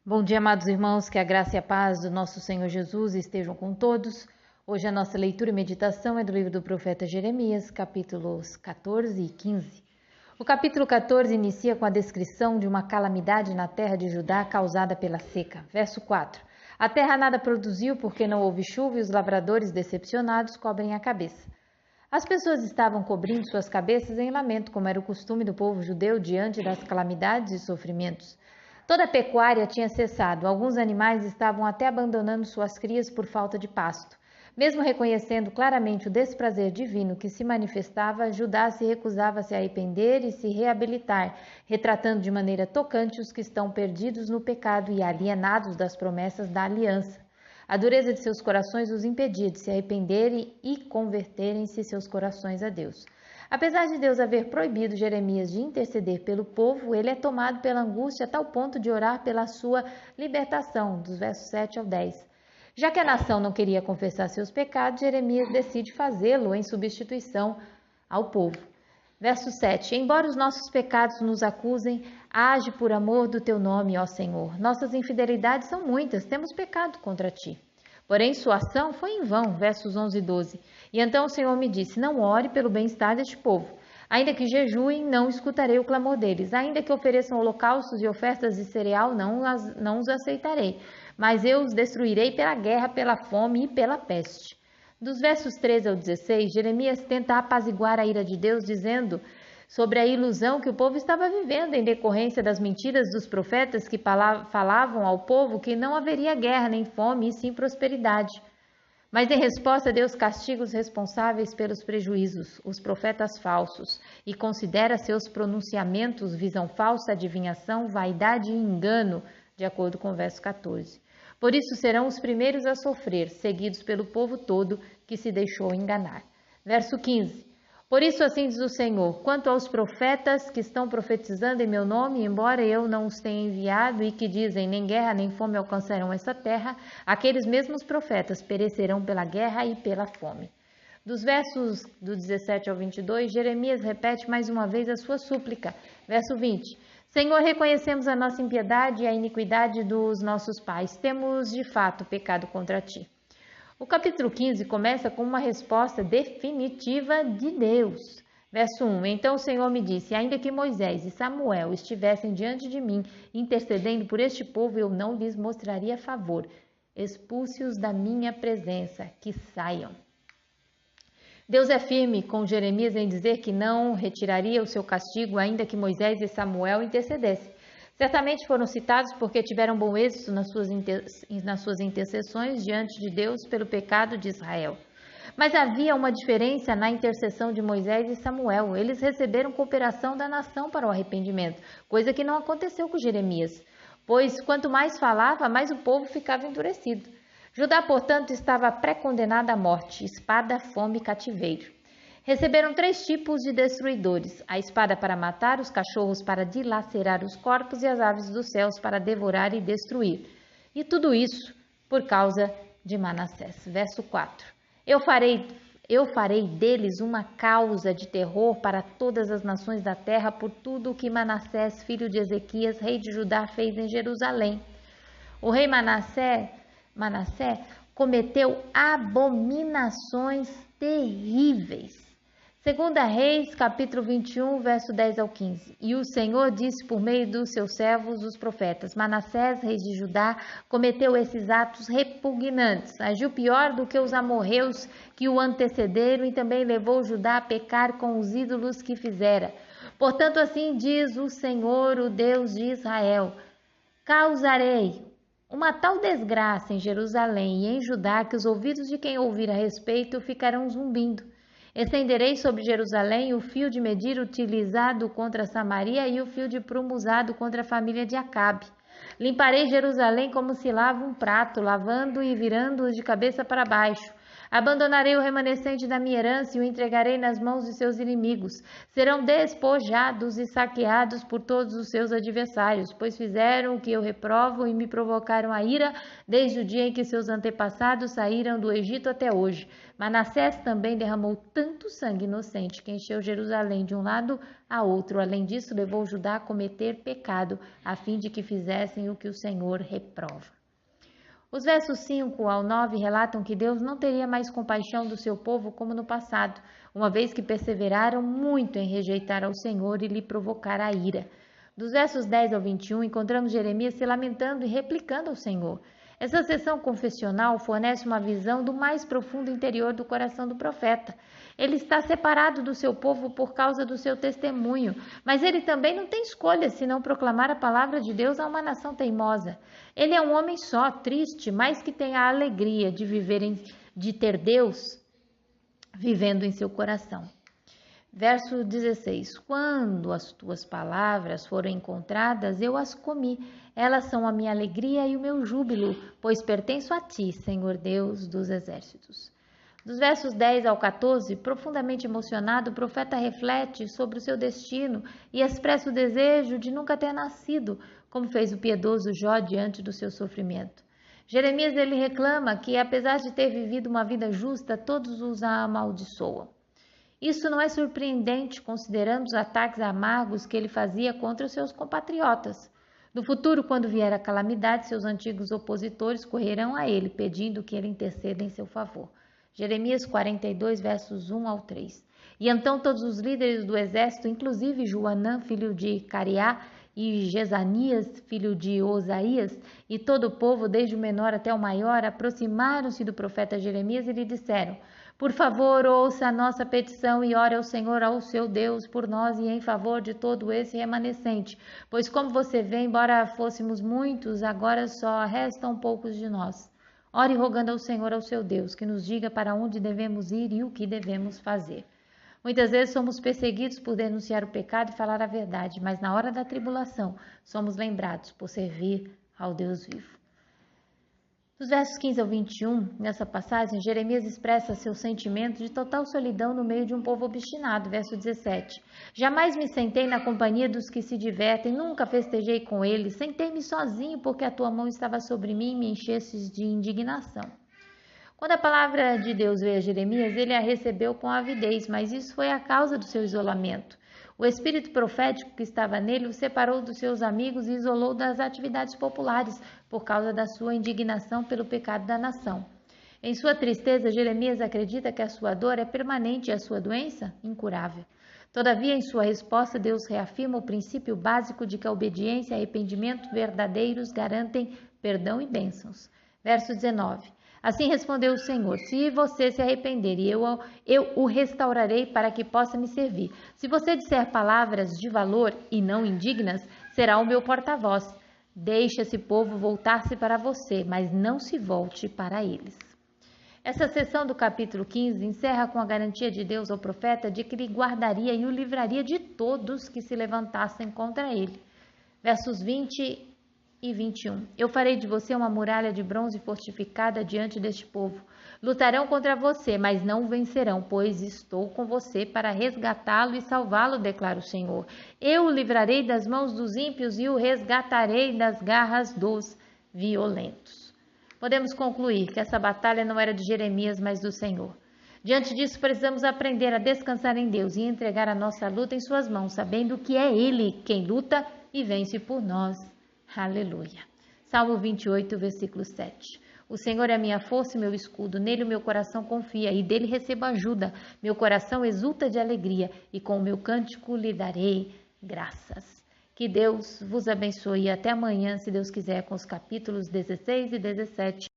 Bom dia, amados irmãos, que a graça e a paz do nosso Senhor Jesus estejam com todos. Hoje a nossa leitura e meditação é do livro do profeta Jeremias, capítulos 14 e 15. O capítulo 14 inicia com a descrição de uma calamidade na terra de Judá causada pela seca. Verso 4. A terra nada produziu porque não houve chuva e os lavradores decepcionados cobrem a cabeça. As pessoas estavam cobrindo suas cabeças em lamento, como era o costume do povo judeu diante das calamidades e sofrimentos. Toda a pecuária tinha cessado, alguns animais estavam até abandonando suas crias por falta de pasto. Mesmo reconhecendo claramente o desprazer divino que se manifestava, Judá se recusava a se arrepender e se reabilitar, retratando de maneira tocante os que estão perdidos no pecado e alienados das promessas da aliança. A dureza de seus corações os impedia de se arrependerem e converterem-se seus corações a Deus. Apesar de Deus haver proibido Jeremias de interceder pelo povo, ele é tomado pela angústia a tal ponto de orar pela sua libertação, dos versos 7 ao 10. Já que a nação não queria confessar seus pecados, Jeremias decide fazê-lo em substituição ao povo. Verso 7. Embora os nossos pecados nos acusem, age por amor do teu nome, ó Senhor. Nossas infidelidades são muitas, temos pecado contra ti. Porém, sua ação foi em vão, versos 11 e 12. E então o Senhor me disse, não ore pelo bem-estar deste povo. Ainda que jejuem, não escutarei o clamor deles. Ainda que ofereçam holocaustos e ofertas de cereal, não os aceitarei. Mas eu os destruirei pela guerra, pela fome e pela peste. Dos versos 13 ao 16, Jeremias tenta apaziguar a ira de Deus, dizendo sobre a ilusão que o povo estava vivendo em decorrência das mentiras dos profetas que falavam ao povo que não haveria guerra nem fome, e sim prosperidade. Mas em resposta, Deus castiga os responsáveis pelos prejuízos, os profetas falsos, e considera seus pronunciamentos visão falsa, adivinhação, vaidade e engano, de acordo com o verso 14. Por isso serão os primeiros a sofrer, seguidos pelo povo todo que se deixou enganar. Verso 15. Por isso assim diz o Senhor, quanto aos profetas que estão profetizando em meu nome, embora eu não os tenha enviado e que dizem nem guerra nem fome alcançarão essa terra, aqueles mesmos profetas perecerão pela guerra e pela fome. Dos versos do 17 ao 22, Jeremias repete mais uma vez a sua súplica. Verso 20. Senhor, reconhecemos a nossa impiedade e a iniquidade dos nossos pais. Temos de fato pecado contra ti. O capítulo 15 começa com uma resposta definitiva de Deus. Verso 1. Então o Senhor me disse, ainda que Moisés e Samuel estivessem diante de mim, intercedendo por este povo, eu não lhes mostraria favor. Expulse-os da minha presença, que saiam. Deus é firme com Jeremias em dizer que não retiraria o seu castigo, ainda que Moisés e Samuel intercedessem. Certamente foram citados porque tiveram bom êxito nas suas intercessões diante de Deus pelo pecado de Israel. Mas havia uma diferença na intercessão de Moisés e Samuel. Eles receberam cooperação da nação para o arrependimento, coisa que não aconteceu com Jeremias, pois quanto mais falava, mais o povo ficava endurecido. Judá, portanto, estava pré-condenada à morte, espada, fome e cativeiro. Receberam 3 tipos de destruidores, a espada para matar, os cachorros para dilacerar os corpos e as aves dos céus para devorar e destruir. E tudo isso por causa de Manassés. Verso 4. Eu farei deles uma causa de terror para todas as nações da terra por tudo o que Manassés, filho de Ezequias, rei de Judá, fez em Jerusalém. O rei Manassés cometeu abominações terríveis. 2 Reis, capítulo 21, verso 10 ao 15. E o Senhor disse por meio dos seus servos, os profetas, Manassés, rei de Judá, cometeu esses atos repugnantes, agiu pior do que os amorreus que o antecederam e também levou Judá a pecar com os ídolos que fizera. Portanto, assim diz o Senhor, o Deus de Israel, causarei uma tal desgraça em Jerusalém e em Judá que os ouvidos de quem ouvir a respeito ficarão zumbindo. Estenderei sobre Jerusalém o fio de medir utilizado contra Samaria e o fio de prumo usado contra a família de Acabe. Limparei Jerusalém como se lava um prato, lavando e virando-o de cabeça para baixo. Abandonarei o remanescente da minha herança e o entregarei nas mãos de seus inimigos. Serão despojados e saqueados por todos os seus adversários, pois fizeram o que eu reprovo e me provocaram a ira desde o dia em que seus antepassados saíram do Egito até hoje. Manassés também derramou tanto sangue inocente que encheu Jerusalém de um lado a outro. Além disso, levou Judá a cometer pecado, a fim de que fizessem o que o Senhor reprova. Os versos 5 ao 9 relatam que Deus não teria mais compaixão do seu povo como no passado, uma vez que perseveraram muito em rejeitar ao Senhor e lhe provocar a ira. Dos versos 10 ao 21, encontramos Jeremias se lamentando e replicando ao Senhor. Essa sessão confessional fornece uma visão do mais profundo interior do coração do profeta. Ele está separado do seu povo por causa do seu testemunho, mas ele também não tem escolha senão proclamar a palavra de Deus a uma nação teimosa. Ele é um homem só, triste, mas que tem a alegria de ter Deus vivendo em seu coração. Verso 16: Quando as tuas palavras foram encontradas, eu as comi. Elas são a minha alegria e o meu júbilo, pois pertenço a ti, Senhor Deus dos exércitos. Dos versos 10 ao 14, profundamente emocionado, o profeta reflete sobre o seu destino e expressa o desejo de nunca ter nascido, como fez o piedoso Jó diante do seu sofrimento. Jeremias ele reclama que, apesar de ter vivido uma vida justa, todos os amaldiçoam. Isso não é surpreendente, considerando os ataques amargos que ele fazia contra os seus compatriotas. No futuro, quando vier a calamidade, seus antigos opositores correrão a ele, pedindo que ele interceda em seu favor. Jeremias 42, versos 1 ao 3. E então todos os líderes do exército, inclusive Joanã, filho de Cariá, e Jezanias, filho de Osaías, e todo o povo, desde o menor até o maior, aproximaram-se do profeta Jeremias e lhe disseram: Por favor, ouça a nossa petição e ore ao Senhor, ao seu Deus, por nós e em favor de todo esse remanescente. Pois como você vê, embora fôssemos muitos, agora só restam poucos de nós. Ore rogando ao Senhor, ao seu Deus, que nos diga para onde devemos ir e o que devemos fazer. Muitas vezes somos perseguidos por denunciar o pecado e falar a verdade, mas na hora da tribulação somos lembrados por servir ao Deus vivo. Dos versos 15 ao 21, nessa passagem, Jeremias expressa seu sentimento de total solidão no meio de um povo obstinado. Verso 17. Jamais me sentei na companhia dos que se divertem, nunca festejei com eles, sentei-me sozinho porque a tua mão estava sobre mim e me enchestes de indignação. Quando a palavra de Deus veio a Jeremias, ele a recebeu com avidez, mas isso foi a causa do seu isolamento. O espírito profético que estava nele o separou dos seus amigos e isolou das atividades populares por causa da sua indignação pelo pecado da nação. Em sua tristeza, Jeremias acredita que a sua dor é permanente e a sua doença incurável. Todavia, em sua resposta, Deus reafirma o princípio básico de que a obediência e arrependimento verdadeiros garantem perdão e bênçãos. Verso 19. Assim respondeu o Senhor: Se você se arrepender, eu o restaurarei para que possa me servir. Se você disser palavras de valor e não indignas, será o meu porta-voz. Deixe esse povo voltar-se para você, mas não se volte para eles. Essa seção do capítulo 15 encerra com a garantia de Deus ao profeta de que ele guardaria e o livraria de todos que se levantassem contra ele. Versos 20 e 21. Eu farei de você uma muralha de bronze fortificada diante deste povo. Lutarão contra você, mas não o vencerão, pois estou com você para resgatá-lo e salvá-lo, declara o Senhor. Eu o livrarei das mãos dos ímpios e o resgatarei das garras dos violentos. Podemos concluir que essa batalha não era de Jeremias, mas do Senhor. Diante disso, precisamos aprender a descansar em Deus e entregar a nossa luta em suas mãos, sabendo que é Ele quem luta e vence por nós. Aleluia. Salmo 28, versículo 7. O Senhor é a minha força e meu escudo, nele o meu coração confia e dele recebo ajuda. Meu coração exulta de alegria e com o meu cântico lhe darei graças. Que Deus vos abençoe e até amanhã, se Deus quiser, com os capítulos 16 e 17.